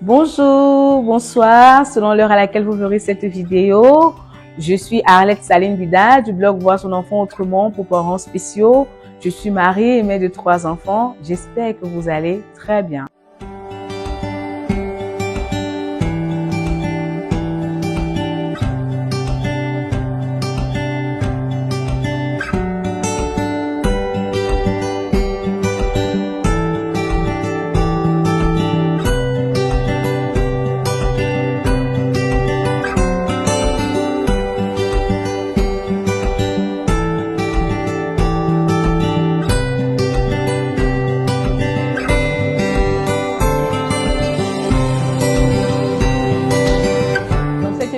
Bonjour, bonsoir, selon l'heure à laquelle vous verrez cette vidéo. Je suis Arlette Saline Bida du blog Voir son enfant autrement pour parents spéciaux. Je suis mariée et mère de 3 enfants. J'espère que vous allez très bien.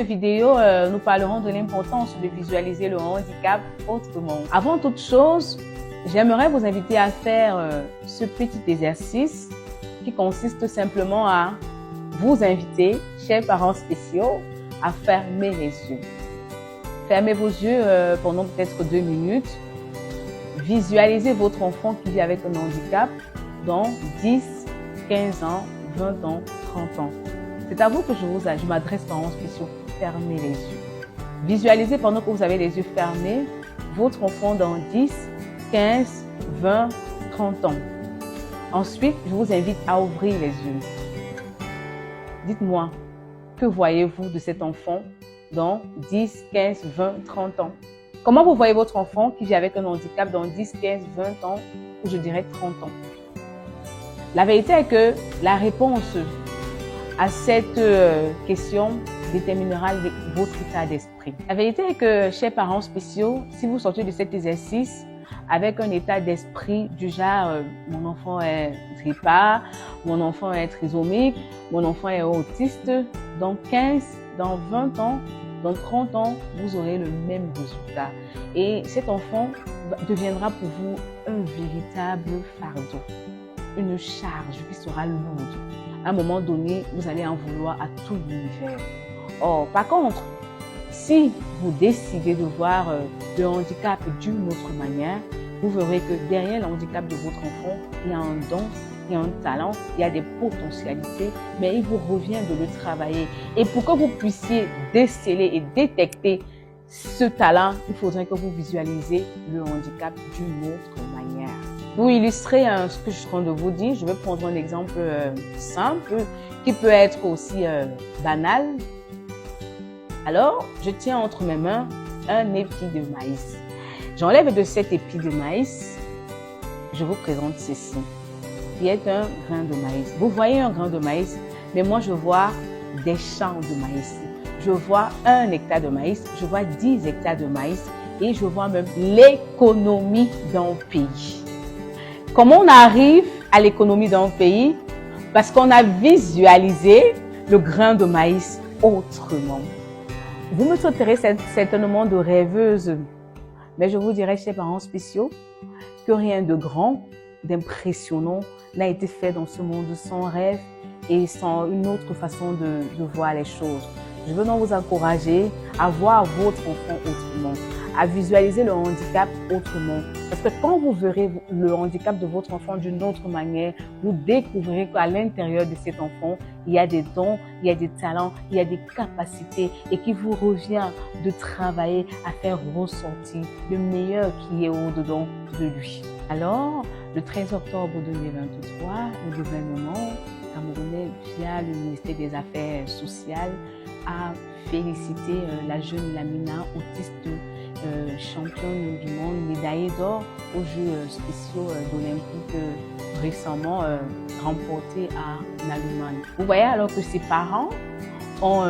Vidéo, nous parlerons de l'importance de visualiser le handicap autrement. Avant toute chose, j'aimerais vous inviter à faire ce petit exercice qui consiste simplement à vous inviter, chers parents spéciaux, à fermer les yeux. Fermez vos yeux pendant peut-être 2 minutes. Visualisez votre enfant qui vit avec un handicap dans 10, 15 ans, 20 ans, 30 ans. C'est à vous que je m'adresse, parents spéciaux. Fermez les yeux. Visualisez pendant que vous avez les yeux fermés votre enfant dans 10, 15, 20, 30 ans. Ensuite, je vous invite à ouvrir les yeux. Dites-moi, que voyez-vous de cet enfant dans 10, 15, 20, 30 ans? Comment vous voyez votre enfant qui vit avec un handicap dans 10, 15, 20 ans ou je dirais 30 ans? La vérité est que la réponse à cette question déterminera votre état d'esprit. La vérité est que, chers parents spéciaux, si vous sortez de cet exercice avec un état d'esprit du genre mon enfant est tripart, mon enfant est trisomique, mon enfant est autiste, dans 15, dans 20 ans, dans 30 ans, vous aurez le même résultat. Et cet enfant deviendra pour vous un véritable fardeau, une charge qui sera lourde. À un moment donné, vous allez en vouloir à tout l'univers. Or, par contre, si vous décidez de voir le handicap d'une autre manière, vous verrez que derrière le handicap de votre enfant, il y a un don, il y a un talent, il y a des potentialités, mais il vous revient de le travailler. Et pour que vous puissiez déceler et détecter ce talent, il faudrait que vous visualisez le handicap d'une autre manière. Pour illustrer ce que je suis en train de vous dire, je vais prendre un exemple simple qui peut être aussi banal. Alors, je tiens entre mes mains un épi de maïs. J'enlève de cet épi de maïs, je vous présente ceci, qui est un grain de maïs. Vous voyez un grain de maïs, mais moi je vois des champs de maïs. Je vois 1 hectare de maïs, je vois 10 hectares de maïs et je vois même l'économie d'un pays. Comment on arrive à l'économie d'un pays? Parce qu'on a visualisé le grain de maïs autrement. Vous me traiterez certainement de rêveuse, mais je vous dirais, chers parents spéciaux, que rien de grand, d'impressionnant n'a été fait dans ce monde sans rêve et sans une autre façon de voir les choses. Je veux donc vous encourager à voir votre enfant autrement, à visualiser le handicap autrement. Parce que quand vous verrez le handicap de votre enfant d'une autre manière, vous découvrirez qu'à l'intérieur de cet enfant, il y a des dons, il y a des talents, il y a des capacités et qu'il vous revient de travailler à faire ressortir le meilleur qui est au-dedans de lui. Alors, le 13 octobre 2023, le gouvernement camerounais, via le ministère des Affaires sociales, a félicité la jeune Lamina, autiste, championne du monde, médaillée d'or aux Jeux spéciaux d'Olympique récemment remportés en Allemagne. Vous voyez alors que ses parents ont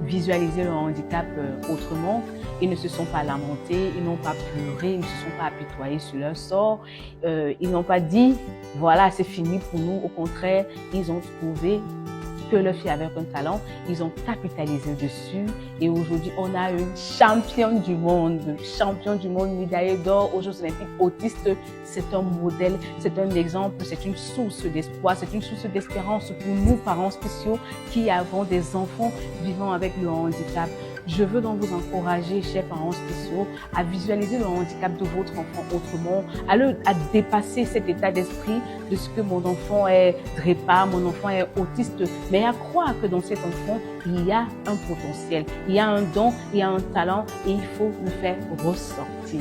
visualisé le handicap autrement. Ils ne se sont pas lamentés, ils n'ont pas pleuré, ils ne se sont pas apitoyés sur leur sort. Ils n'ont pas dit, voilà, c'est fini pour nous. Au contraire, ils ont trouvé que leur fille avait un talent, ils ont capitalisé dessus et aujourd'hui on a une championne du monde, médaillée d'or aux Jeux Olympiques autiste. C'est un modèle, c'est un exemple, c'est une source d'espoir, c'est une source d'espérance pour nous parents spéciaux qui avons des enfants vivant avec le handicap. Je veux donc vous encourager, chers parents spéciaux, à visualiser le handicap de votre enfant autrement, à dépasser cet état d'esprit de ce que mon enfant est DREPA, mon enfant est autiste, mais à croire que dans cet enfant, il y a un potentiel, il y a un don, il y a un talent et il faut le faire ressortir.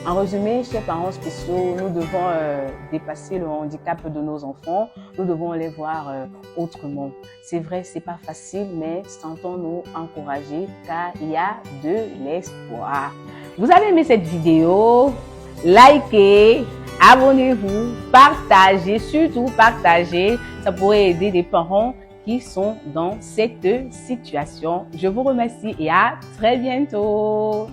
En résumé, chers parents spéciaux, nous devons dépasser le handicap de nos enfants. Nous devons les voir autrement. C'est vrai, c'est pas facile, mais sentons-nous encouragés car il y a de l'espoir. Vous avez aimé cette vidéo? Likez, abonnez-vous, partagez, surtout partagez. Ça pourrait aider des parents qui sont dans cette situation. Je vous remercie et à très bientôt.